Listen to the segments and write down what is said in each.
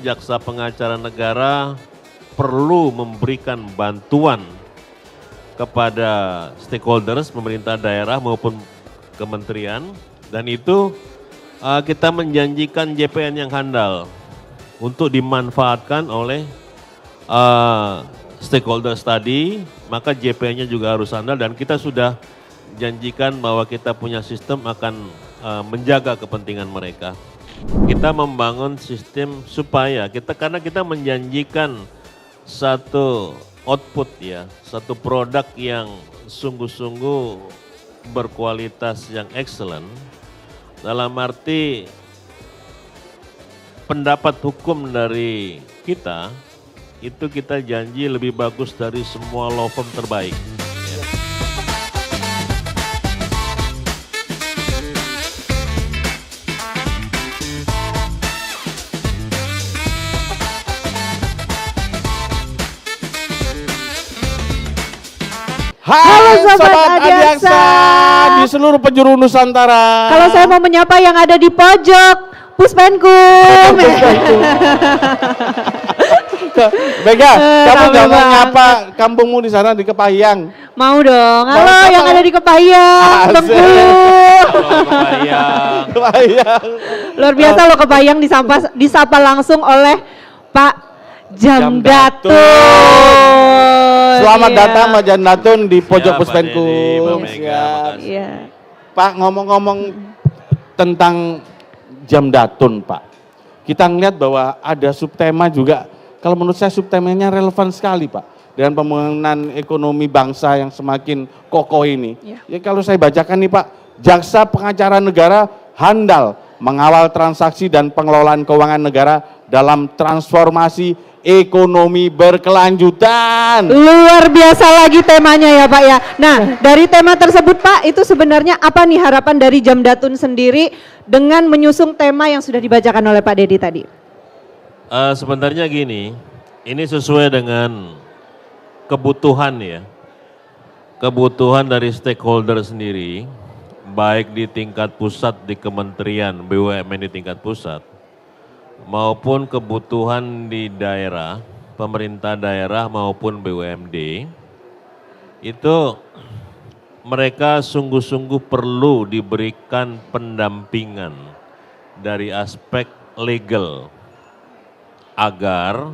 Jaksa Pengacara Negara perlu memberikan bantuan kepada stakeholders, pemerintah daerah maupun kementerian, dan itu kita menjanjikan JPN yang handal untuk dimanfaatkan oleh stakeholders tadi, maka JPN-nya juga harus handal dan kita sudah janjikan bahwa kita punya sistem akan menjaga kepentingan mereka. Kita membangun sistem supaya karena kita menjanjikan satu output ya, satu produk yang sungguh-sungguh berkualitas yang excellent, dalam arti pendapat hukum dari kita, itu kita janji lebih bagus dari semua law firm terbaik. Halo Sobat Adiaksa di seluruh penjuru Nusantara. Kalau saya mau menyapa yang ada di pojok Puspenkum. Bega, kamu nggak mau Bang. nyapa kampungmu di sana di Kepahyang? Mau dong. Halo Mau yang apa? ada di Kepahyang, Asik. Bengkulu. Kepahyang. Luar biasa loh Kepahyang disapa langsung oleh Pak Jamdatun. Selamat Iya. datang Pak Jamdatun di pojok Siap, Pak Puspenkum. Deddy, Mbak Mega, Siap. makasih. Iya. Pak, ngomong-ngomong tentang Jamdatun Pak, kita ngeliat bahwa ada subtema juga. Kalau menurut saya subtemanya relevan sekali Pak, dengan pembangunan ekonomi bangsa yang semakin kokoh ini. Ya. Ya kalau saya bacakan nih Pak, Jaksa Pengacara Negara handal mengawal transaksi dan pengelolaan keuangan negara dalam transformasi ekonomi berkelanjutan. Luar biasa lagi temanya ya Pak ya. Nah dari tema tersebut Pak, itu sebenarnya apa nih harapan dari Jamdatun sendiri dengan menyusung tema yang sudah dibacakan oleh Pak Deddy tadi? Sebenarnya gini, ini sesuai dengan kebutuhan ya, kebutuhan dari stakeholder sendiri, baik di tingkat pusat di kementerian BUMN di tingkat pusat, maupun kebutuhan di daerah, pemerintah daerah maupun BUMD, itu mereka sungguh-sungguh perlu diberikan pendampingan dari aspek legal agar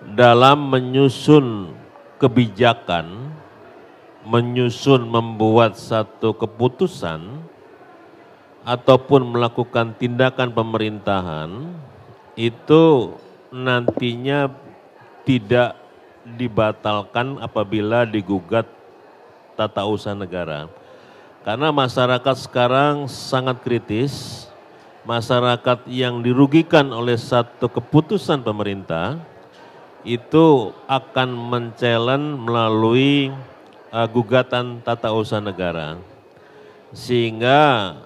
dalam menyusun kebijakan, membuat satu keputusan, ataupun melakukan tindakan pemerintahan, itu nantinya tidak dibatalkan apabila digugat tata usaha negara. Karena masyarakat sekarang sangat kritis, masyarakat yang dirugikan oleh satu keputusan pemerintah itu akan men-challenge melalui gugatan tata usaha negara. Sehingga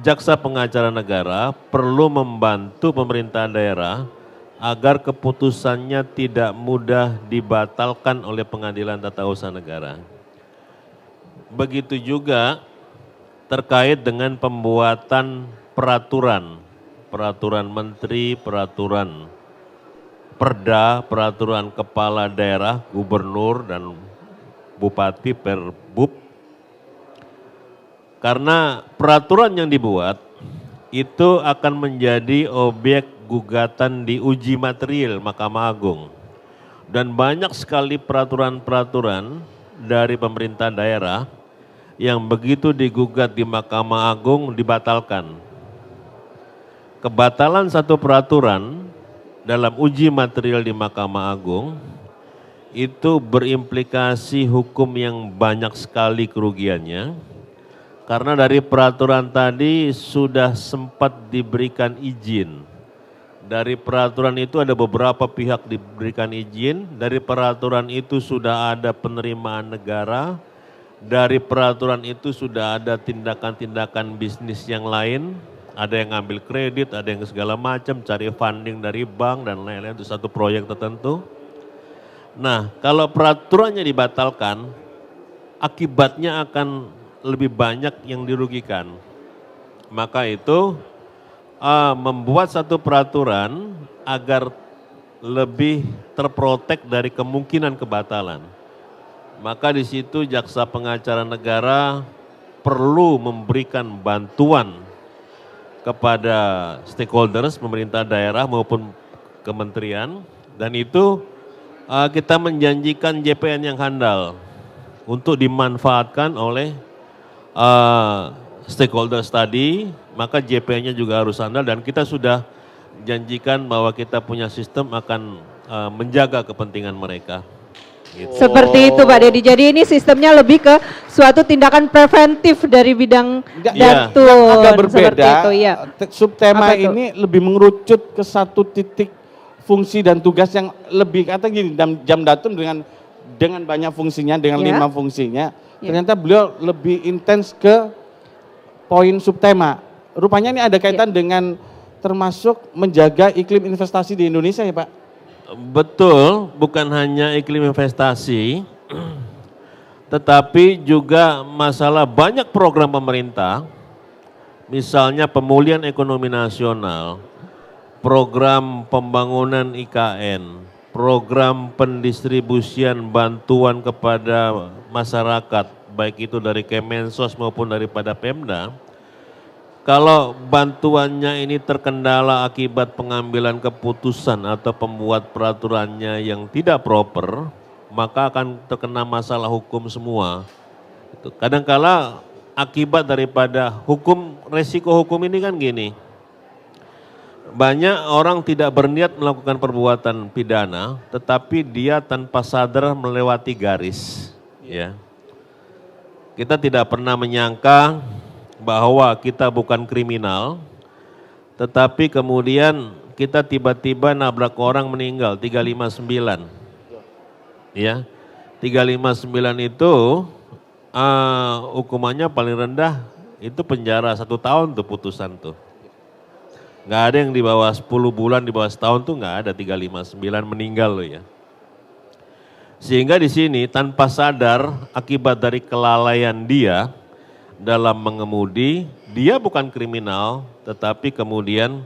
Jaksa Pengacara Negara perlu membantu pemerintah daerah agar keputusannya tidak mudah dibatalkan oleh pengadilan tata usaha negara. Begitu juga terkait dengan pembuatan peraturan menteri, peraturan perda, peraturan kepala daerah, gubernur dan bupati, perbub. Karena peraturan yang dibuat itu akan menjadi objek gugatan di uji material Mahkamah Agung. Dan banyak sekali peraturan-peraturan dari pemerintah daerah yang begitu digugat di Mahkamah Agung dibatalkan. Kebatalan satu peraturan dalam uji material di Mahkamah Agung itu berimplikasi hukum yang banyak sekali kerugiannya. Karena dari peraturan tadi sudah sempat diberikan izin. Dari peraturan itu ada beberapa pihak diberikan izin, dari peraturan itu sudah ada penerimaan negara, dari peraturan itu sudah ada tindakan-tindakan bisnis yang lain, ada yang ngambil kredit, ada yang segala macam, cari funding dari bank dan lain-lain untuk satu proyek tertentu. Nah, kalau peraturannya dibatalkan, akibatnya akan lebih banyak yang dirugikan. Maka itu membuat satu peraturan agar lebih terprotek dari kemungkinan kebatalan. Maka di situ jaksa pengacara negara perlu memberikan bantuan kepada stakeholders, pemerintah daerah maupun kementerian, dan itu kita menjanjikan JPN yang handal untuk dimanfaatkan oleh stakeholders tadi, maka JPN-nya juga harus handal dan kita sudah janjikan bahwa kita punya sistem akan menjaga kepentingan mereka. Gitu. Seperti itu Pak Dedi. Jadi ini sistemnya lebih ke suatu tindakan preventif dari bidang datun. Agak berbeda. Seperti itu, ya. Subtema Apa itu? ini lebih mengerucut ke satu titik fungsi dan tugas yang lebih, kata gini, jam datun dengan banyak fungsinya, dengan Ya. 5 fungsinya. Ya. Ternyata beliau lebih intens ke poin subtema. Rupanya ini ada kaitan dengan termasuk menjaga iklim investasi di Indonesia ya Pak? Betul, bukan hanya iklim investasi, tetapi juga masalah banyak program pemerintah, misalnya pemulihan ekonomi nasional, program pembangunan IKN, program pendistribusian bantuan kepada masyarakat, baik itu dari Kemensos maupun daripada Pemda. Kalau bantuannya ini terkendala akibat pengambilan keputusan atau pembuat peraturannya yang tidak proper, maka akan terkena masalah hukum semua. Kadangkala akibat daripada hukum, resiko hukum ini kan gini. Banyak orang tidak berniat melakukan perbuatan pidana, tetapi dia tanpa sadar melewati garis. Ya. Kita tidak pernah menyangka bahwa kita bukan kriminal, tetapi kemudian kita tiba-tiba nabrak orang meninggal, 359. Ya, 359 itu hukumannya paling rendah itu penjara 1 tahun tuh putusan tuh. Nggak ada yang di bawah 10 bulan, di bawah setahun tuh nggak ada 359 meninggal loh ya. Sehingga di sini tanpa sadar akibat dari kelalaian dia dalam mengemudi, dia bukan kriminal, tetapi kemudian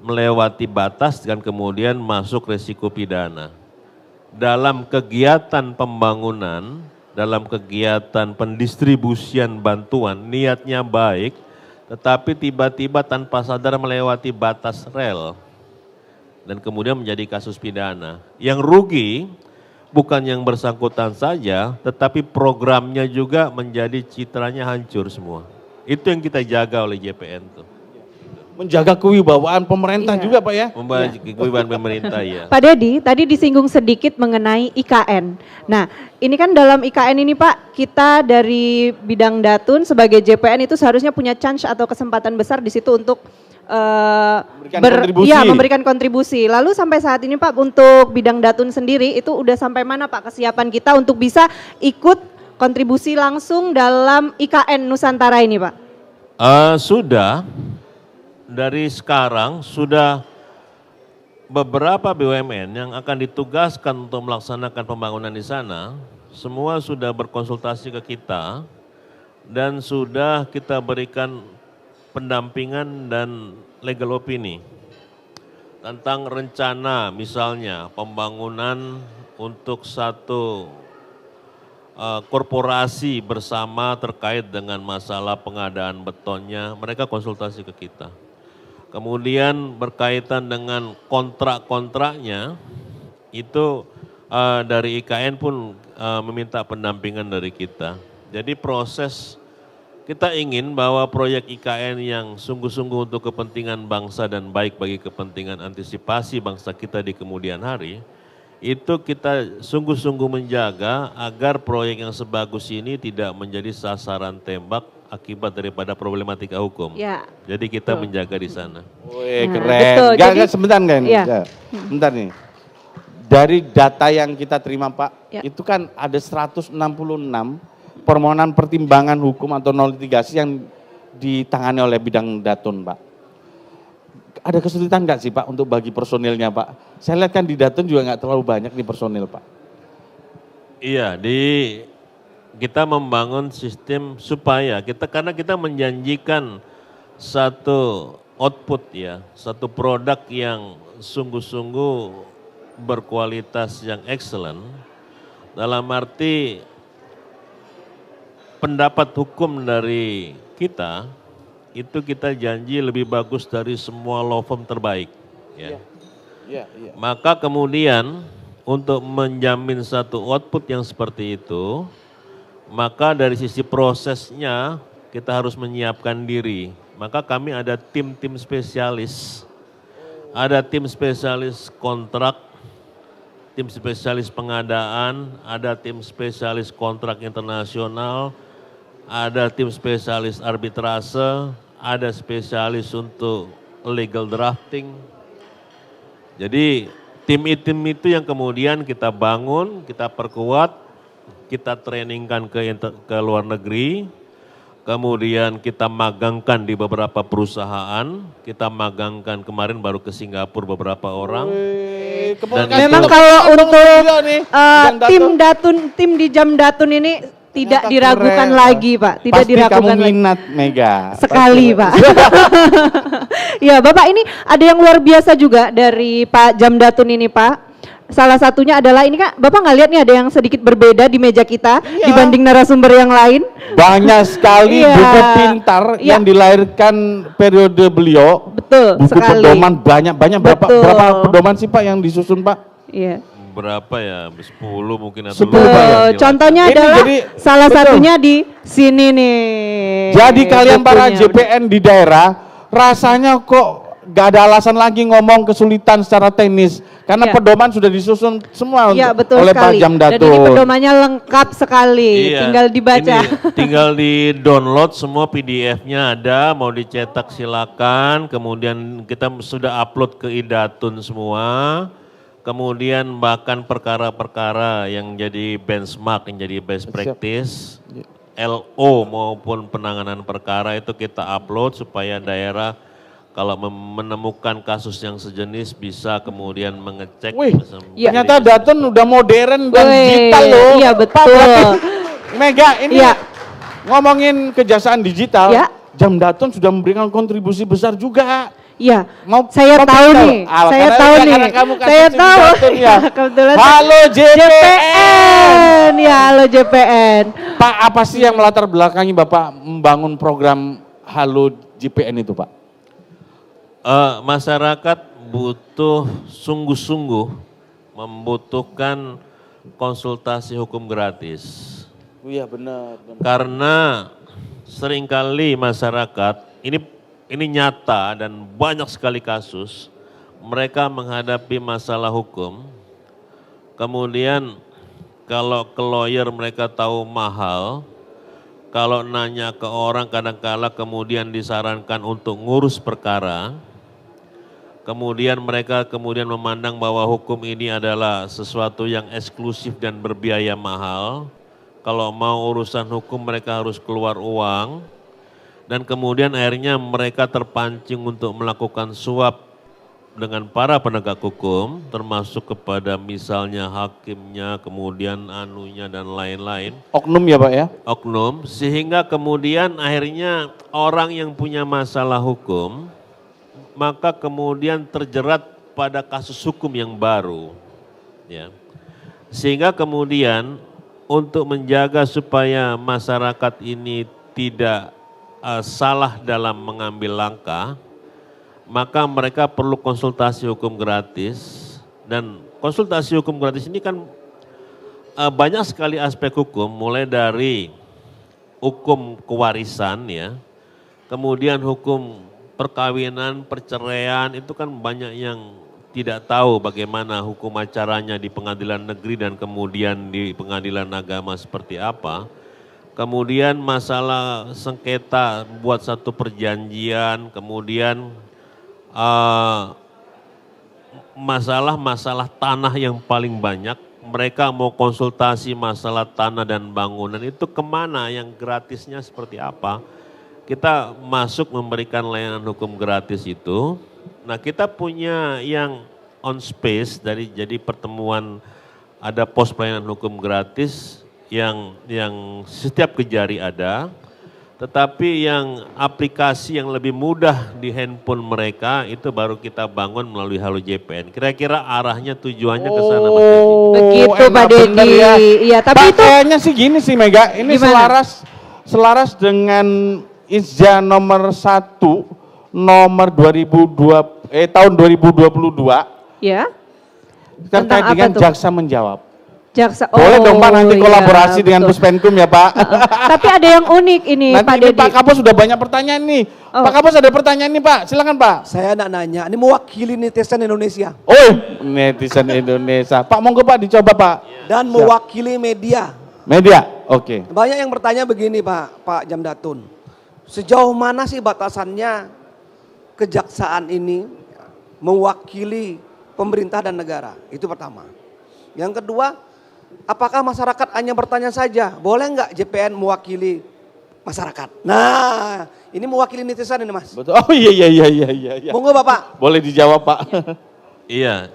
melewati batas dan kemudian masuk resiko pidana. Dalam kegiatan pembangunan, dalam kegiatan pendistribusian bantuan, niatnya baik, tetapi tiba-tiba tanpa sadar melewati batas rel, dan kemudian menjadi kasus pidana. Yang rugi bukan yang bersangkutan saja, tetapi programnya juga menjadi citranya hancur semua. Itu yang kita jaga oleh JPN tuh. Menjaga kewibawaan pemerintah juga Pak ya? Membawa kewibawaan pemerintah ya. Pak Dedi, tadi disinggung sedikit mengenai IKN. Nah, ini kan dalam IKN ini Pak, kita dari bidang datun sebagai JPN itu seharusnya punya chance atau kesempatan besar di situ untuk memberikan kontribusi. Lalu sampai saat ini Pak, untuk bidang datun sendiri itu udah sampai mana Pak kesiapan kita untuk bisa ikut kontribusi langsung dalam IKN Nusantara ini Pak? Sudah, dari sekarang sudah beberapa BUMN yang akan ditugaskan untuk melaksanakan pembangunan di sana, semua sudah berkonsultasi ke kita dan sudah kita berikan pendampingan dan legal opini tentang rencana misalnya pembangunan untuk satu korporasi bersama terkait dengan masalah pengadaan betonnya, mereka konsultasi ke kita. Kemudian berkaitan dengan kontrak-kontraknya, itu dari IKN pun meminta pendampingan dari kita. Jadi proses kita ingin bahwa proyek IKN yang sungguh-sungguh untuk kepentingan bangsa dan baik bagi kepentingan antisipasi bangsa kita di kemudian hari, itu kita sungguh-sungguh menjaga agar proyek yang sebagus ini tidak menjadi sasaran tembak akibat daripada problematika hukum. Ya. Jadi kita menjaga di sana. Wih, Nah, keren. betul. Enggak, sebentar kan? Iya. Sebentar nih. Dari data yang kita terima Pak, Ya. itu kan ada 166 permohonan pertimbangan hukum atau non litigasi yang ditangani oleh bidang datun Pak. Ada kesulitan nggak sih Pak untuk bagi personilnya Pak? Saya lihat kan di datun juga nggak terlalu banyak nih personil Pak. Iya, kita membangun sistem supaya karena kita menjanjikan satu output ya, satu produk yang sungguh-sungguh berkualitas yang excellent, dalam arti pendapat hukum dari kita, itu kita janji lebih bagus dari semua law firm terbaik. Ya. Iya. Maka kemudian untuk menjamin satu output yang seperti itu, maka dari sisi prosesnya kita harus menyiapkan diri. Maka kami ada tim-tim spesialis, ada tim spesialis kontrak, tim spesialis pengadaan, ada tim spesialis kontrak internasional, ada tim spesialis arbitrase, ada spesialis untuk legal drafting. Jadi tim itu yang kemudian kita bangun, kita perkuat, kita trainingkan ke luar negeri, kemudian kita magangkan di beberapa perusahaan, kita magangkan kemarin baru ke Singapura beberapa orang. Memang kalau untuk tim di Jam Datun ini tidak Ternyata diragukan keren. lagi Pak, tidak Pasti diragukan kamu lagi. minat Mega. Sekali Pak. Ya Bapak, ini ada yang luar biasa juga dari Pak Jam Datun ini Pak. Salah satunya adalah ini kan Bapak nggak lihat nih ada yang sedikit berbeda di meja kita dibanding narasumber yang lain. Banyak sekali Iya. buku pintar Iya. yang dilahirkan periode beliau. Betul Buku sekali. pedoman banyak berapa Betul. pedoman sih Pak yang disusun Pak? Iya. Berapa ya? 10 mungkin atau 10 Pak, ya? Contohnya Ini adalah jadi- salah betul. satunya di sini nih. Jadi kalian para bukunya. JPN di daerah rasanya kok gak ada alasan lagi ngomong kesulitan secara teknis karena Iya. pedoman sudah disusun semua Iya betul oleh Pak sekali. Jam Dan ini Datun. pedomannya lengkap sekali, Iya, tinggal dibaca. ini tinggal di download semua PDF-nya ada, mau dicetak silakan. Kemudian kita sudah upload ke Idatun semua. Kemudian bahkan perkara-perkara yang jadi benchmark, yang jadi best practice, LO maupun penanganan perkara itu kita upload supaya daerah kalau menemukan kasus yang sejenis bisa kemudian mengecek. Wih, Iya. ternyata Datun udah modern dan Wih, digital loh. iya, Pak, betul. berarti Mega ini Iya. ngomongin kejahatan digital, Iya. Jam Datun sudah memberikan kontribusi besar juga. Iya, Mau saya mau tahu beritahu? nih, Ah, saya karena- tahu nih, karena kamu kasus saya di tahu. Datun ya. Kebetulan Halo JPN. ya halo JPN. Pak, apa sih yang melatar belakangi Bapak membangun program Halo JPN itu Pak? Masyarakat butuh sungguh-sungguh membutuhkan konsultasi hukum gratis. Iya benar. Karena seringkali masyarakat, ini nyata dan banyak sekali kasus, mereka menghadapi masalah hukum, kemudian kalau ke lawyer mereka tahu mahal, kalau nanya ke orang kadang-kala kemudian disarankan untuk ngurus perkara, kemudian mereka memandang bahwa hukum ini adalah sesuatu yang eksklusif dan berbiaya mahal. Kalau mau urusan hukum mereka harus keluar uang. Dan kemudian akhirnya mereka terpancing untuk melakukan suap dengan para penegak hukum, termasuk kepada misalnya hakimnya, kemudian anunya dan lain-lain. Oknum ya Pak ya? Oknum, sehingga kemudian akhirnya orang yang punya masalah hukum, maka kemudian terjerat pada kasus hukum yang baru. Ya. Sehingga kemudian untuk menjaga supaya masyarakat ini tidak salah dalam mengambil langkah, maka mereka perlu konsultasi hukum gratis. Dan konsultasi hukum gratis ini kan banyak sekali aspek hukum, mulai dari hukum kewarisan ya, kemudian hukum perkawinan, perceraian, itu kan banyak yang tidak tahu bagaimana hukum acaranya di pengadilan negeri dan kemudian di pengadilan agama seperti apa. Kemudian masalah sengketa buat satu perjanjian, kemudian masalah-masalah tanah yang paling banyak, mereka mau konsultasi masalah tanah dan bangunan itu kemana, yang gratisnya seperti apa. Kita masuk memberikan layanan hukum gratis itu. Nah kita punya yang on space, jadi pertemuan ada pos pelayanan hukum gratis yang setiap Kejari ada. Tetapi yang aplikasi yang lebih mudah di handphone mereka itu baru kita bangun melalui Halo JPN. Kira-kira arahnya tujuannya ke sana Mas Dedi. Begitu Pak enak bener Dedi. ya. Iya, tapi Pak, itu kayaknya sih gini sih Mega, ini Gimana? selaras dengan Isja nomor 1 nomor tahun 2022 ya terkait Tentang apa dengan tuh? jaksa menjawab. jaksa. Boleh dong Pak nanti iya, kolaborasi dengan betul. Puspenkum ya Pak. Tapi ada yang unik ini Nanti Pak ini Dedi. Pak Kapus sudah banyak pertanyaan nih. Oh. Pak Kapus ada pertanyaan nih Pak, silakan Pak. Saya nak nanya, ini mewakili netizen Indonesia Oh, netizen Indonesia. Pak monggo Pak dicoba Pak. dan Siap. mewakili media. Media, oke. Banyak yang bertanya begini Pak Jamdatun. Sejauh mana sih batasannya kejaksaan ini mewakili pemerintah dan negara? Itu pertama. Yang kedua, apakah masyarakat hanya bertanya saja, boleh nggak JPN mewakili masyarakat? Nah, ini mewakili netizen ini Mas. Betul. Oh iya. Monggo Bapak. Boleh dijawab Pak. Iya,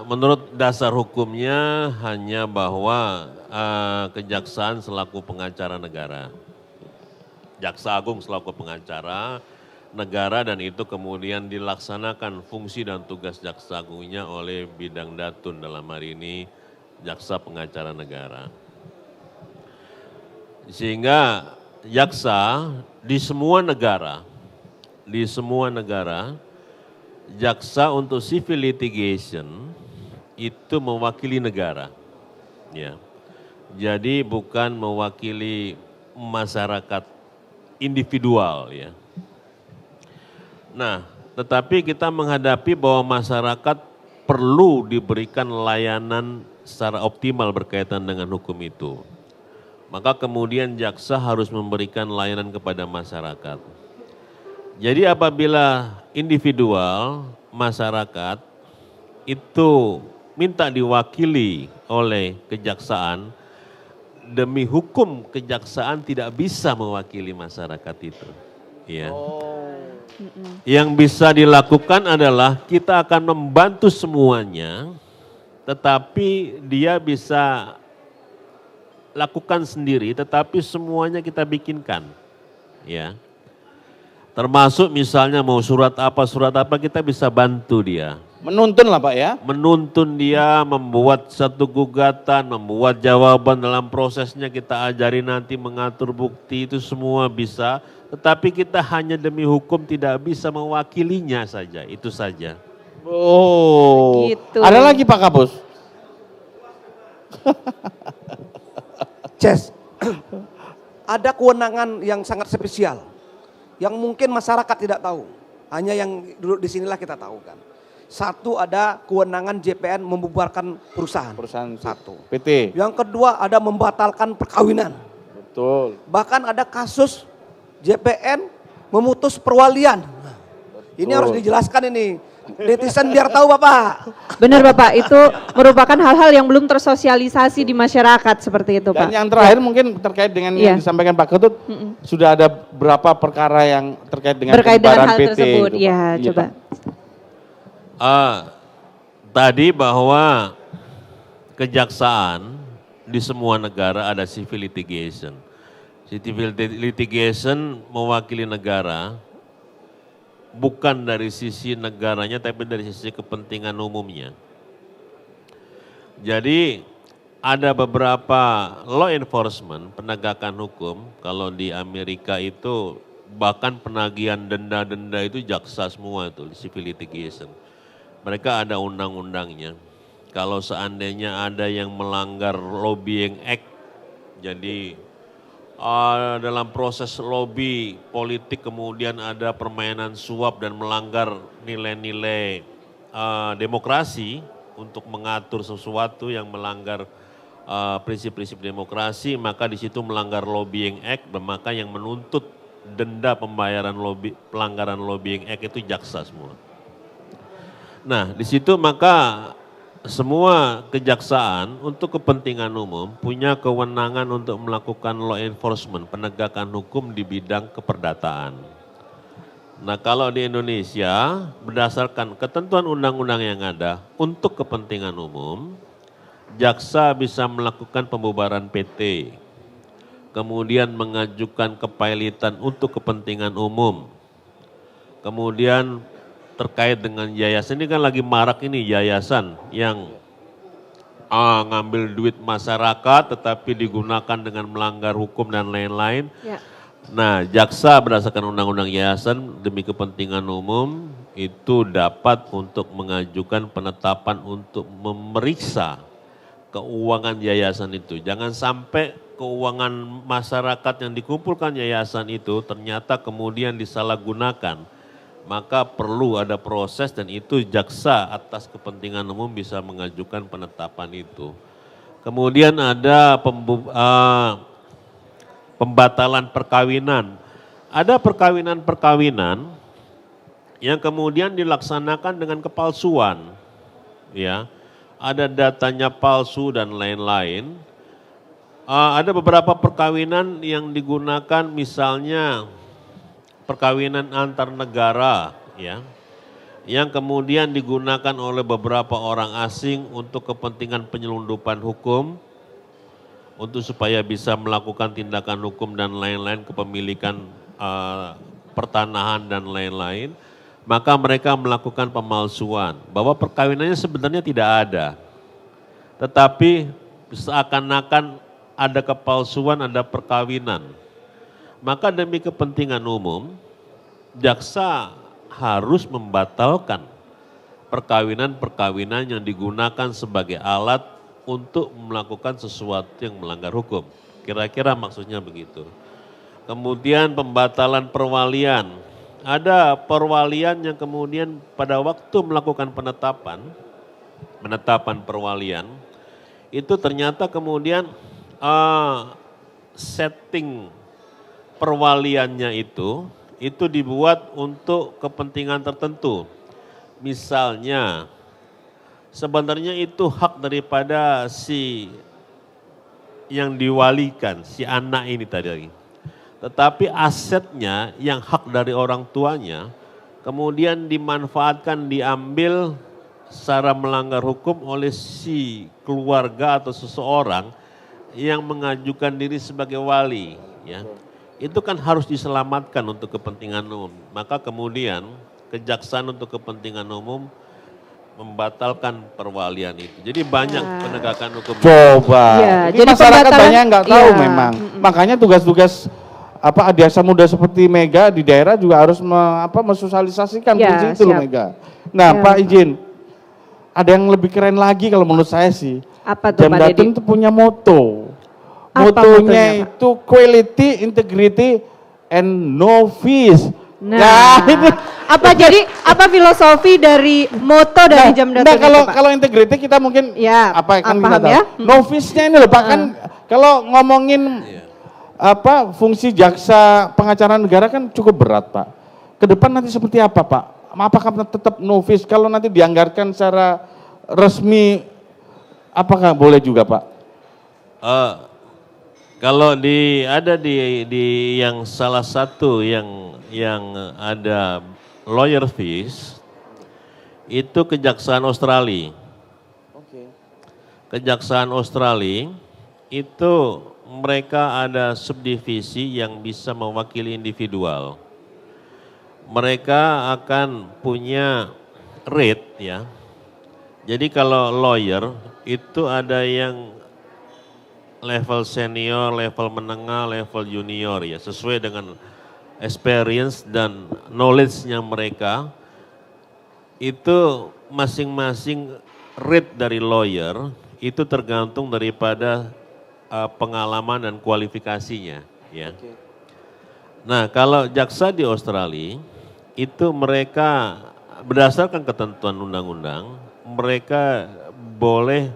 menurut dasar hukumnya hanya bahwa kejaksaan selaku pengacara negara. Jaksa Agung selaku pengacara negara dan itu kemudian dilaksanakan fungsi dan tugas Jaksa Agungnya oleh bidang datun dalam hari ini Jaksa Pengacara Negara. Sehingga jaksa di semua negara, jaksa untuk civil litigation itu mewakili negara. Ya. Jadi bukan mewakili masyarakat individual ya. Nah, tetapi kita menghadapi bahwa masyarakat perlu diberikan layanan secara optimal berkaitan dengan hukum itu. Maka kemudian jaksa harus memberikan layanan kepada masyarakat. Jadi apabila individual, masyarakat itu minta diwakili oleh kejaksaan, demi hukum kejaksaan tidak bisa mewakili masyarakat itu. Ya. Yang bisa dilakukan adalah kita akan membantu semuanya, tetapi dia bisa lakukan sendiri, tetapi semuanya kita bikinkan. Ya. Termasuk misalnya mau surat apa kita bisa bantu dia. Menuntun lah Pak ya. Menuntun dia, membuat satu gugatan, membuat jawaban dalam prosesnya kita ajari nanti mengatur bukti itu semua bisa. Tetapi kita hanya demi hukum tidak bisa mewakilinya saja, itu saja. Oh, Gitu. ada lagi Pak Kapus? Ces, ada kewenangan yang sangat spesial, yang mungkin masyarakat tidak tahu. Hanya yang duduk di sinilah kita tahu kan. Satu, ada kewenangan JPN membubarkan perusahaan. Satu. PT. Yang kedua, ada membatalkan perkawinan. Betul. Bahkan ada kasus JPN memutus perwalian. Ini harus dijelaskan ini. Netizen biar tahu Bapak. Benar Bapak, itu merupakan hal-hal yang belum tersosialisasi di masyarakat seperti itu Pak. Dan yang terakhir mungkin terkait dengan yang disampaikan Pak Ketut, sudah ada berapa perkara yang terkait dengan hal pembubaran PT tersebut. itu, Pak? Ya, Iya, coba. Pak. Tadi bahwa kejaksaan di semua negara ada civil litigation. Civil litigation mewakili negara bukan dari sisi negaranya tapi dari sisi kepentingan umumnya. Jadi ada beberapa law enforcement, penegakan hukum, kalau di Amerika itu bahkan penagihan denda-denda itu jaksa semua itu, civil litigation. Mereka ada undang-undangnya. Kalau seandainya ada yang melanggar lobbying act, jadi dalam proses lobby politik kemudian ada permainan suap dan melanggar nilai-nilai demokrasi untuk mengatur sesuatu yang melanggar prinsip-prinsip demokrasi, maka di situ melanggar lobbying act, dan maka yang menuntut denda pembayaran pelanggaran lobbying act itu jaksa semua. Nah, di situ maka semua kejaksaan untuk kepentingan umum punya kewenangan untuk melakukan law enforcement, penegakan hukum di bidang keperdataan. Nah, kalau di Indonesia berdasarkan ketentuan undang-undang yang ada untuk kepentingan umum, jaksa bisa melakukan pembubaran PT, kemudian mengajukan kepailitan untuk kepentingan umum, kemudian terkait dengan yayasan, ini kan lagi marak ini yayasan yang ngambil duit masyarakat tetapi digunakan dengan melanggar hukum dan lain-lain. Ya. Nah, jaksa berdasarkan undang-undang yayasan demi kepentingan umum itu dapat untuk mengajukan penetapan untuk memeriksa keuangan yayasan itu. Jangan sampai keuangan masyarakat yang dikumpulkan yayasan itu ternyata kemudian disalahgunakan. Maka perlu ada proses dan itu jaksa atas kepentingan umum bisa mengajukan penetapan itu. Kemudian ada pembatalan perkawinan. Ada perkawinan-perkawinan yang kemudian dilaksanakan dengan kepalsuan. Ya, ada datanya palsu dan lain-lain. Ada beberapa perkawinan yang digunakan misalnya perkawinan antar negara, ya, yang kemudian digunakan oleh beberapa orang asing untuk kepentingan penyelundupan hukum, untuk supaya bisa melakukan tindakan hukum dan lain-lain, kepemilikan pertanahan dan lain-lain, maka mereka melakukan pemalsuan bahwa perkawinannya sebenarnya tidak ada, tetapi seakan-akan ada kepalsuan, ada perkawinan. Maka demi kepentingan umum, jaksa harus membatalkan perkawinan-perkawinan yang digunakan sebagai alat untuk melakukan sesuatu yang melanggar hukum. Kira-kira maksudnya begitu. Kemudian pembatalan perwalian. Ada perwalian yang kemudian pada waktu melakukan penetapan perwalian, itu ternyata kemudian setting perwaliannya itu dibuat untuk kepentingan tertentu. Misalnya, sebenarnya itu hak daripada si yang diwalikan, si anak ini tadi lagi. Tetapi asetnya yang hak dari orang tuanya, kemudian dimanfaatkan, diambil secara melanggar hukum oleh si keluarga atau seseorang yang mengajukan diri sebagai wali. Ya. Itu kan harus diselamatkan untuk kepentingan umum. Maka kemudian kejaksaan untuk kepentingan umum membatalkan perwalian itu. Jadi banyak penegakan hukum. Coba, Ya, ini jadi masyarakat pembatalan- banyak nggak tahu ya. memang. Makanya tugas-tugas desa muda seperti Mega di daerah juga harus mensosialisasikan Ya, fungsi itu loh siap. Mega. Nah Ya. Pak izin, ada yang lebih keren lagi kalau menurut saya sih. Apa tuh Jam Pak Datun Dedi? itu punya moto. Apa Motonya motonya, Pak? itu quality, integrity, and no fees. Nah, ini apa filosofi dari moto dari Jam Datun itu, Pak? kalau integrity kita mungkin Ya, kan kita paham tahu. ya. No fees-nya ini loh Pak, kan kalau ngomongin fungsi jaksa pengacara negara kan cukup berat Pak. Ke depan nanti seperti apa Pak? Apakah tetap no fees? Kalau nanti dianggarkan secara resmi, apakah boleh juga Pak? Kalau ada di yang salah satu yang ada lawyer fees, itu Kejaksaan Australia. Kejaksaan Australia itu mereka ada subdivisi yang bisa mewakili individual. Mereka akan punya rate ya. Jadi kalau lawyer itu ada yang level senior, level menengah, level junior ya, sesuai dengan experience dan knowledge-nya mereka. Itu masing-masing rate dari lawyer itu tergantung daripada pengalaman dan kualifikasinya ya. Nah, kalau jaksa di Australia itu mereka berdasarkan ketentuan undang-undang, mereka boleh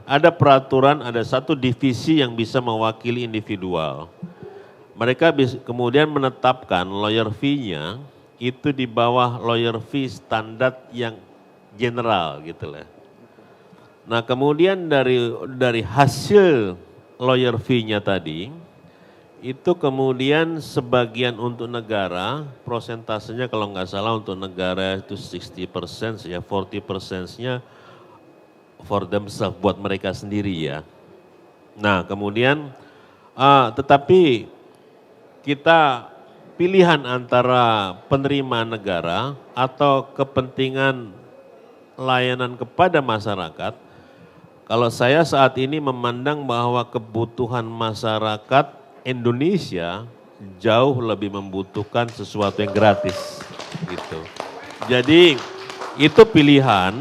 ada peraturan, ada satu divisi yang bisa mewakili individual. Mereka kemudian menetapkan lawyer fee-nya itu di bawah lawyer fee standar yang general gitu lah. Nah kemudian dari hasil lawyer fee-nya tadi, itu kemudian sebagian untuk negara, prosentasenya kalau nggak salah untuk negara itu 60%, ya 40%-nya for themselves, buat mereka sendiri ya. Nah kemudian Tetapi kita pilihan antara penerimaan negara atau kepentingan layanan kepada masyarakat, kalau saya saat ini memandang bahwa kebutuhan masyarakat Indonesia jauh lebih membutuhkan sesuatu yang gratis gitu. Jadi itu pilihan,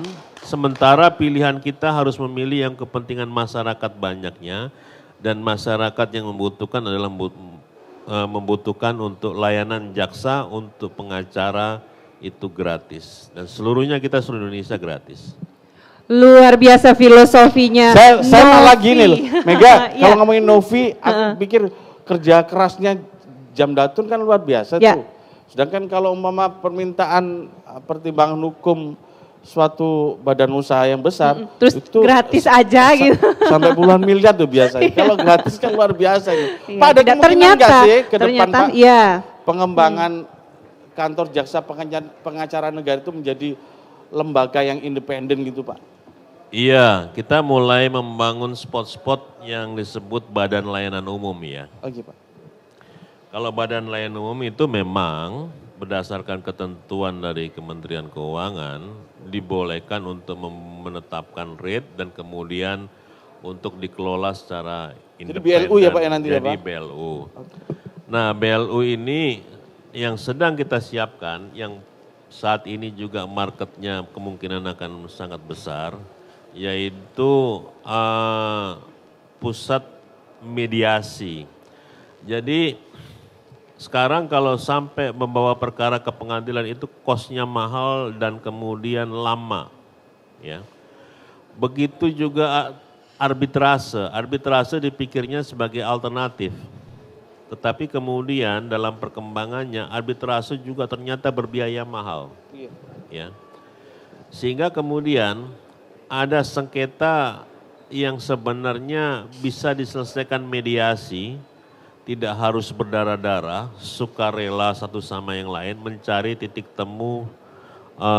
sementara pilihan kita harus memilih yang kepentingan masyarakat banyaknya, dan masyarakat yang membutuhkan adalah membutuhkan untuk layanan jaksa, untuk pengacara itu gratis. Dan seluruhnya kita seluruh Indonesia gratis. Luar biasa filosofinya. Saya malah gini loh, Mega, Iya. kalau ngomongin Novi, aku pikir kerja kerasnya Jamdatun kan luar biasa Ya. tuh. Sedangkan kalau umpama permintaan pertimbangan hukum suatu badan usaha yang besar, Terus gratis aja gitu. sampai puluhan miliar tuh biasanya. Kalau gratis kan luar biasa gitu. Iya, Pak, ada tidak, kemungkinan nggak sih ke depan ternyata, Pak, iya. pengembangan kantor jaksa pengacara negara itu menjadi lembaga yang independen gitu Pak? Iya, kita mulai membangun spot-spot yang disebut Badan Layanan Umum ya. Oke Pak. Kalau Badan Layanan Umum itu memang berdasarkan ketentuan dari Kementerian Keuangan dibolehkan untuk menetapkan rate dan kemudian untuk dikelola secara independen. BLU ya Pak ya nanti ya Jadi Pak? BLU. Nah BLU ini yang sedang kita siapkan, yang saat ini juga marketnya kemungkinan akan sangat besar, yaitu pusat mediasi. Jadi sekarang kalau sampai membawa perkara ke pengadilan itu kosnya mahal dan kemudian lama. Ya. Begitu juga arbitrase. Arbitrase dipikirnya sebagai alternatif. Tetapi kemudian dalam perkembangannya arbitrase juga ternyata berbiaya mahal. Ya. Sehingga kemudian ada sengketa yang sebenarnya bisa diselesaikan mediasi, tidak harus berdarah-darah, sukarela satu sama yang lain, mencari titik temu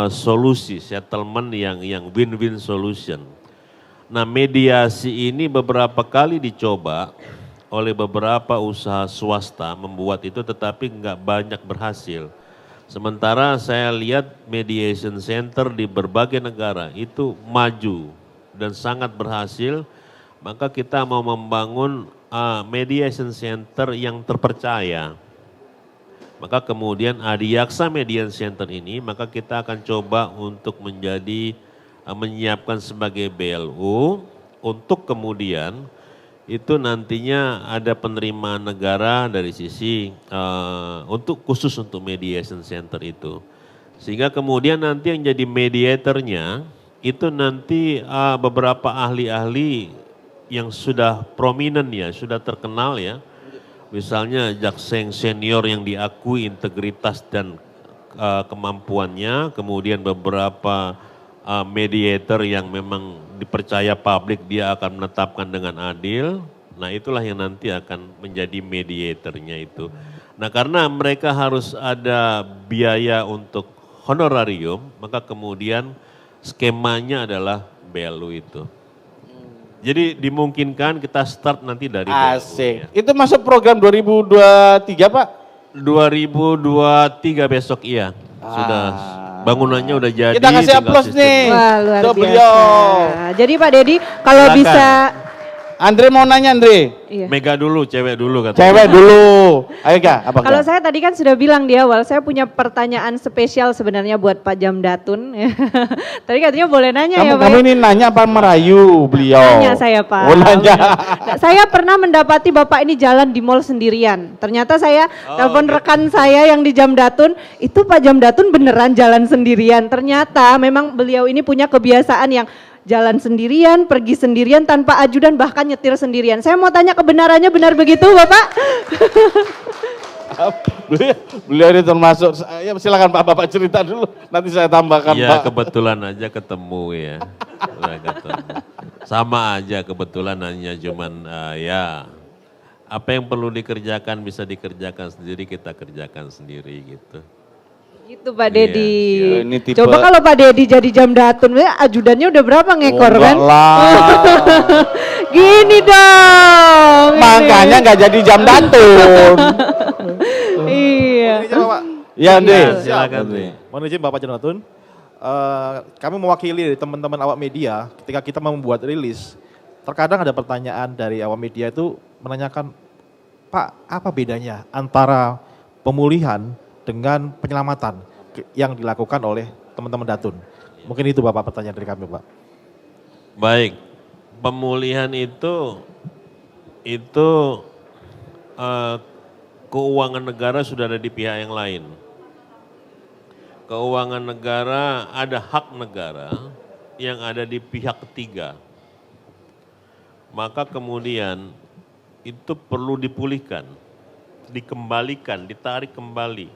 solusi, settlement yang win-win solution. Nah mediasi ini beberapa kali dicoba oleh beberapa usaha swasta membuat itu, tetapi nggak banyak berhasil. Sementara saya lihat mediation center di berbagai negara itu maju dan sangat berhasil, maka kita mau membangun mediation center yang terpercaya. Maka kemudian Adiaksa Mediation Center ini, maka kita akan coba untuk menyiapkan sebagai BLU, untuk kemudian itu nantinya ada penerimaan negara dari sisi khusus untuk mediation center itu. Sehingga kemudian nanti yang jadi mediatornya itu nanti beberapa ahli-ahli yang sudah prominent ya, sudah terkenal ya. Misalnya jaksa yang senior yang diakui integritas dan kemampuannya, kemudian beberapa mediator yang memang dipercaya publik dia akan menetapkan dengan adil. Nah itulah yang nanti akan menjadi mediatornya itu. Nah karena mereka harus ada biaya untuk honorarium, maka kemudian skemanya adalah BLU itu. Jadi dimungkinkan kita start nanti dari Asik. BLU, ya. Itu masuk program 2023 Pak? 2023 besok iya. Sudah bangunannya udah jadi. Kita kasih tinggal aplaus sistem. nih. Wah luar Untuk biasa. beliau. Jadi Pak Dedi kalau Silakan. bisa, Andre mau nanya Andre. iya. Mega dulu, cewek dulu katanya. Cewek dulu. Ayo Kak, apa Kalau Kak? saya tadi kan sudah bilang di awal, saya punya pertanyaan spesial sebenarnya buat Pak Jamdatun. Tadi katanya boleh nanya ya Pak. Kamu ini nanya apa merayu beliau? Nanya saya Pak. Oh nanya. Nah, saya pernah mendapati Bapak ini jalan di mall sendirian. Ternyata saya telepon rekan saya yang di Jamdatun, itu Pak Jamdatun beneran jalan sendirian. Ternyata memang beliau ini punya kebiasaan yang jalan sendirian, pergi sendirian tanpa ajudan, bahkan nyetir sendirian. Saya mau tanya kebenarannya, benar begitu Bapak? Beliau ini termasuk, ya silakan Pak Bapak cerita dulu, nanti saya tambahkan Iya Pak. kebetulan aja ketemu ya. Udah ketemu. Sama aja kebetulan hanya cuman ya apa yang perlu dikerjakan bisa dikerjakan sendiri, kita kerjakan sendiri gitu. Gitu Pak Dedi. Iya, ini tipe- Coba kalau Pak Dedi jadi Jamdatun, ajudannya udah berapa ngekor Oh, kan? enggak lah. Gini dong. Makanya nggak jadi Jamdatun. Iya. Mohon izin Bapak. Ya, Andre. Silakan, Andre. Andre. Mohon izin Bapak Jamdatun. Kami mewakili teman-teman awak media ketika kita membuat rilis. Terkadang ada pertanyaan dari awak media itu menanyakan, Pak, apa bedanya antara pemulihan dengan penyelamatan yang dilakukan oleh teman-teman Datun? Mungkin itu Bapak pertanyaan dari kami, Pak. Baik, pemulihan itu keuangan negara sudah ada di pihak yang lain. Keuangan negara ada hak negara yang ada di pihak ketiga. Maka kemudian itu perlu dipulihkan, dikembalikan, ditarik kembali.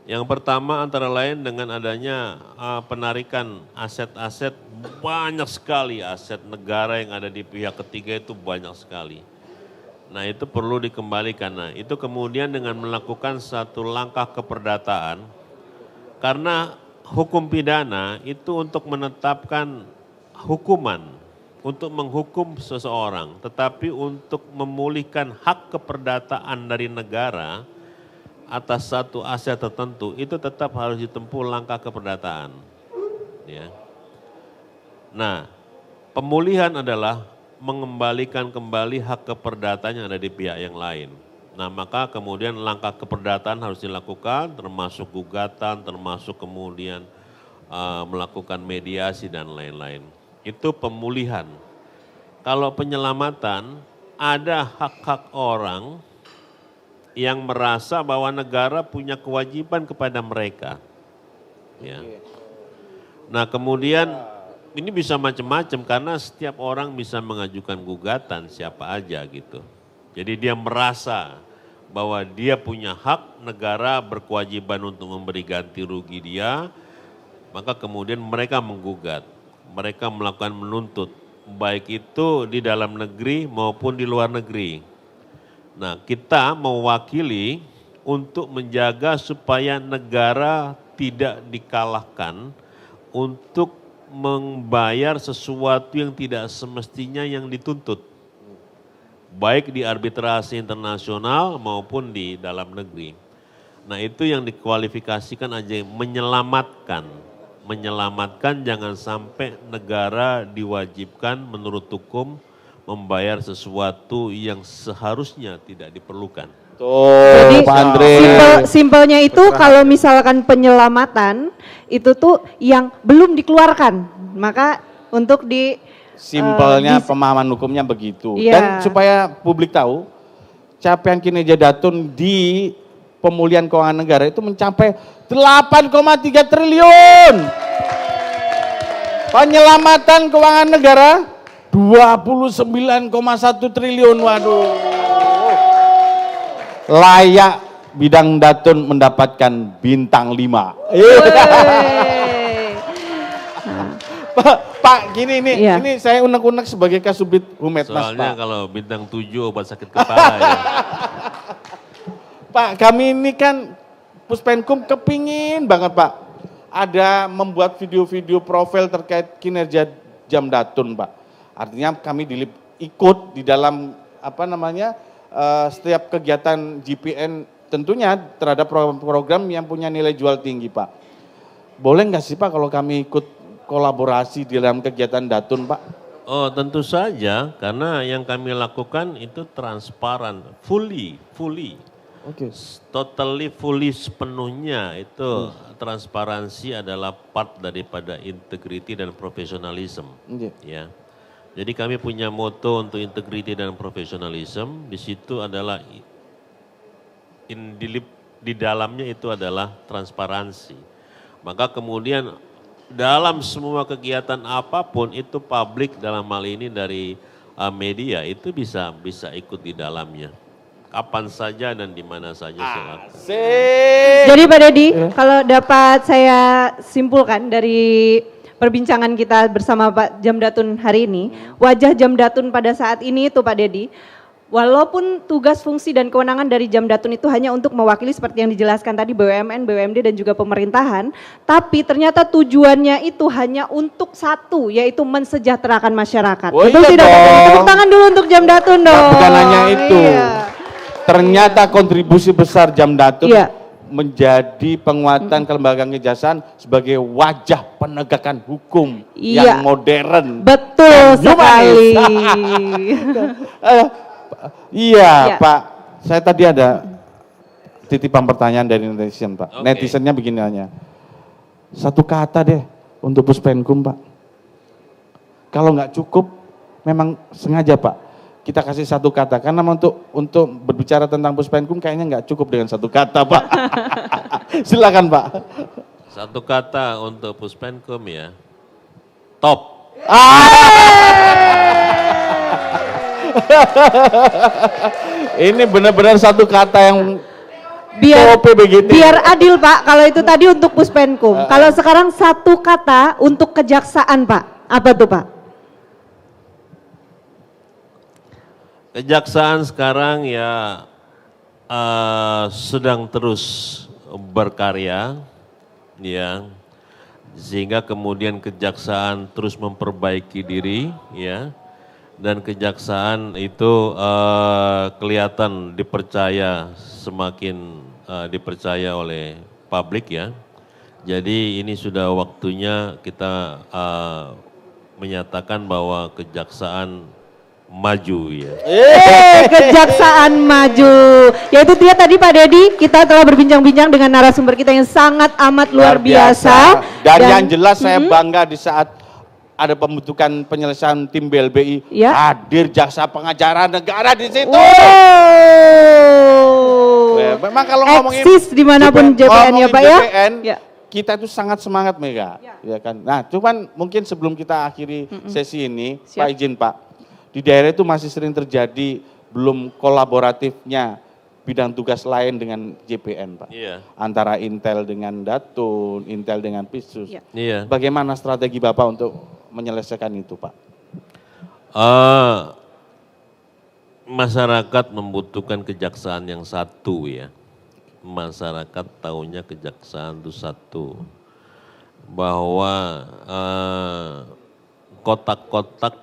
Yang pertama antara lain dengan adanya penarikan aset-aset, banyak sekali aset negara yang ada di pihak ketiga itu banyak sekali. Nah itu perlu dikembalikan. Nah itu kemudian dengan melakukan satu langkah keperdataan, karena hukum pidana itu untuk menetapkan hukuman, untuk menghukum seseorang, tetapi untuk memulihkan hak keperdataan dari negara atas satu aset tertentu, itu tetap harus ditempuh langkah keperdataan. Ya. Nah, pemulihan adalah mengembalikan kembali hak keperdataan yang ada di pihak yang lain. Nah, maka kemudian langkah keperdataan harus dilakukan, termasuk gugatan, termasuk kemudian melakukan mediasi dan lain-lain. Itu pemulihan. Kalau penyelamatan, ada hak-hak orang yang merasa bahwa negara punya kewajiban kepada mereka. Ya. Nah kemudian ini bisa macam-macam karena setiap orang bisa mengajukan gugatan siapa aja gitu. Jadi dia merasa bahwa dia punya hak, negara berkewajiban untuk memberi ganti rugi dia, maka kemudian mereka menggugat, mereka melakukan menuntut, baik itu di dalam negeri maupun di luar negeri. Nah kita mewakili untuk menjaga supaya negara tidak dikalahkan untuk membayar sesuatu yang tidak semestinya yang dituntut. Baik di arbitrasi internasional maupun di dalam negeri. Nah itu yang dikualifikasikan aja menyelamatkan. Menyelamatkan jangan sampai negara diwajibkan menurut hukum membayar sesuatu yang seharusnya tidak diperlukan. Jadi Pak Andre. simpelnya itu kalau misalkan penyelamatan itu tuh yang belum dikeluarkan, maka untuk di Simpelnya pemahaman hukumnya begitu. Iya. Dan supaya publik tahu, capaian kinerja Datun di pemulihan keuangan negara itu mencapai 8,3 triliun. Penyelamatan keuangan negara 29,1 triliun. Waduh. Layak bidang Datun mendapatkan bintang 5. Pak, gini nih, Iya. ini saya unek-unek sebagai Kasubdit Humas, Soalnya Pak. kalau bintang 7 obat sakit kepala ya. Pak, kami ini kan Puspenkum kepingin banget Pak, ada membuat video-video profil terkait kinerja Jamdatun Pak. Artinya kami ikut di dalam setiap kegiatan GPN tentunya terhadap program-program yang punya nilai jual tinggi Pak. Boleh nggak sih Pak kalau kami ikut kolaborasi di dalam kegiatan Datun Pak? Oh tentu saja karena yang kami lakukan itu transparan, fully. Oke. Totally fully sepenuhnya itu transparansi adalah part daripada integrity dan profesionalism. Ya. Jadi kami punya moto untuk integrity dan profesionalism, di situ adalah di dalamnya itu adalah transparansi. Maka kemudian dalam semua kegiatan apapun itu publik dalam hal ini dari media itu bisa ikut di dalamnya. Kapan saja dan di mana saja silakan. Jadi Pak Dedi, kalau dapat saya simpulkan dari perbincangan kita bersama Pak Jamdatun hari ini, wajah Jamdatun pada saat ini itu Pak Dedi, walaupun tugas, fungsi, dan kewenangan dari Jamdatun itu hanya untuk mewakili seperti yang dijelaskan tadi BUMN, BUMD, dan juga pemerintahan, tapi ternyata tujuannya itu hanya untuk satu, yaitu mensejahterakan masyarakat. Oh, Betul iya tidak? dong. Tepuk tangan dulu untuk Jamdatun dong. Nah, bukan hanya itu. Iya. Ternyata kontribusi besar Jamdatun Iya. menjadi penguatan kelembagaan kejaksaan sebagai wajah penegakan hukum Iya. yang modern. Betul dan sekali. humanis. Iya, Iya. Pak. Saya tadi ada titipan pertanyaan dari netizen, Pak. Oke. Netizennya begini hanya. Satu kata deh untuk Puspenkum, Pak. Kalau nggak cukup, memang sengaja, Pak. Kita kasih satu kata, karena untuk berbicara tentang Puspenkum kayaknya nggak cukup dengan satu kata, Pak. Silakan, Pak. Satu kata untuk Puspenkum ya, top. Ini benar-benar satu kata yang Biar top begitu. biar adil Pak, kalau itu tadi untuk Puspenkum. Kalau sekarang satu kata untuk kejaksaan Pak, apa tuh Pak? Kejaksaan sekarang ya sedang terus berkarya, ya, sehingga kemudian kejaksaan terus memperbaiki diri, ya, dan kejaksaan itu kelihatan dipercaya, semakin dipercaya oleh publik, ya. Jadi ini sudah waktunya kita menyatakan bahwa kejaksaan maju, ya. Kejaksaan maju. Yaitu dia tadi Pak Dedi, kita telah berbincang-bincang dengan narasumber kita yang sangat amat luar biasa. Dan yang jelas saya bangga di saat ada pembentukan penyelesaian tim BLBI, Ya. hadir jaksa pengacara negara di situ. Memang kalau ngomongin Eksis dimanapun JPN ya Pak ya. JPN, Ya. kita itu sangat semangat Mega, ya kan. Nah, cuman mungkin sebelum kita akhiri sesi ini, Siap. Pak izin Pak, di daerah itu masih sering terjadi belum kolaboratifnya bidang tugas lain dengan JPN, Pak. Iya. Antara Intel dengan Datun, Intel dengan Pisus. Iya. Iya. Bagaimana strategi Bapak untuk menyelesaikan itu, Pak? Masyarakat membutuhkan kejaksaan yang satu, ya. Masyarakat taunya kejaksaan itu satu. Bahwa kotak-kotak,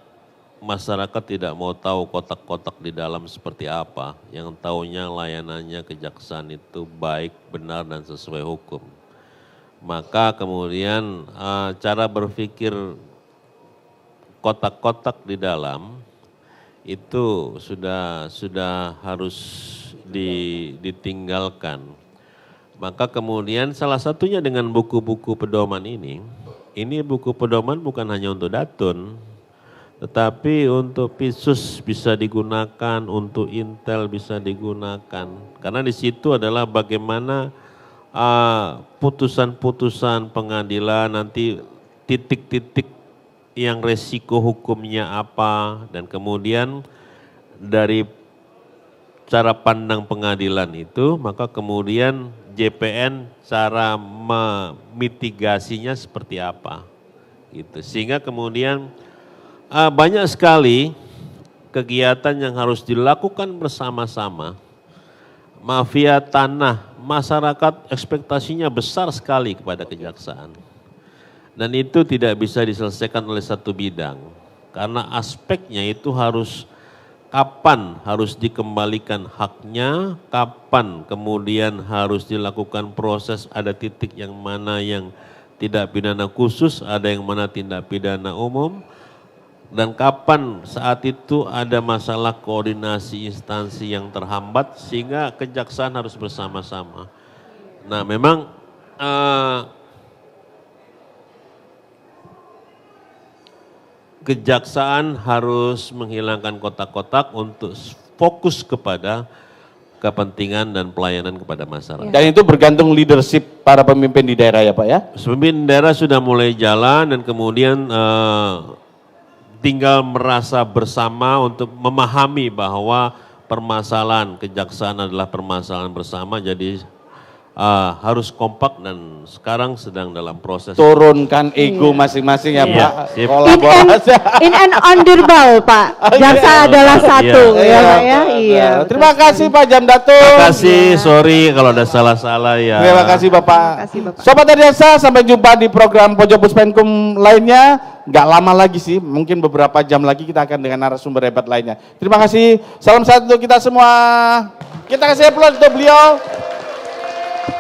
masyarakat tidak mau tahu kotak-kotak di dalam seperti apa. Yang taunya layanannya kejaksaan itu baik, benar, dan sesuai hukum. Maka kemudian cara berpikir kotak-kotak di dalam itu sudah harus ditinggalkan. Maka kemudian salah satunya dengan buku-buku pedoman ini buku pedoman bukan hanya untuk Datun, tetapi untuk Pisus bisa digunakan, untuk Intel bisa digunakan. Karena di situ adalah bagaimana putusan-putusan pengadilan nanti titik-titik yang resiko hukumnya apa, dan kemudian dari cara pandang pengadilan itu, maka kemudian JPN cara memitigasinya seperti apa, gitu. Sehingga kemudian banyak sekali kegiatan yang harus dilakukan bersama-sama. Mafia tanah, masyarakat ekspektasinya besar sekali kepada kejaksaan. Dan itu tidak bisa diselesaikan oleh satu bidang. Karena aspeknya itu harus kapan harus dikembalikan haknya, kapan kemudian harus dilakukan proses, ada titik yang mana yang tidak pidana khusus, ada yang mana tindak pidana umum, dan kapan saat itu ada masalah koordinasi instansi yang terhambat sehingga kejaksaan harus bersama-sama. Nah memang kejaksaan harus menghilangkan kotak-kotak untuk fokus kepada kepentingan dan pelayanan kepada masyarakat. Dan itu bergantung leadership para pemimpin di daerah ya Pak ya? Pemimpin daerah sudah mulai jalan dan kemudian tinggal merasa bersama untuk memahami bahwa permasalahan kejaksaan adalah permasalahan bersama, jadi harus kompak dan sekarang sedang dalam proses. Turunkan ego masing-masing ya Iya, Pak. sip. Kolaborasi. In and underball Pak, jaksa adalah satu ya Pak ya. Iya. Terima kasih Pak Jamdatun. Terima kasih, sorry kalau ada salah-salah ya. Terima kasih Bapak. Terima kasih, Bapak. Sobat Adiaksa, sampai jumpa di program Pojok Puspenkum lainnya. Nggak lama lagi sih, mungkin beberapa jam lagi kita akan dengan narasumber hebat lainnya. Terima kasih, salam sehat untuk kita semua. Kita kasih aplaus untuk beliau.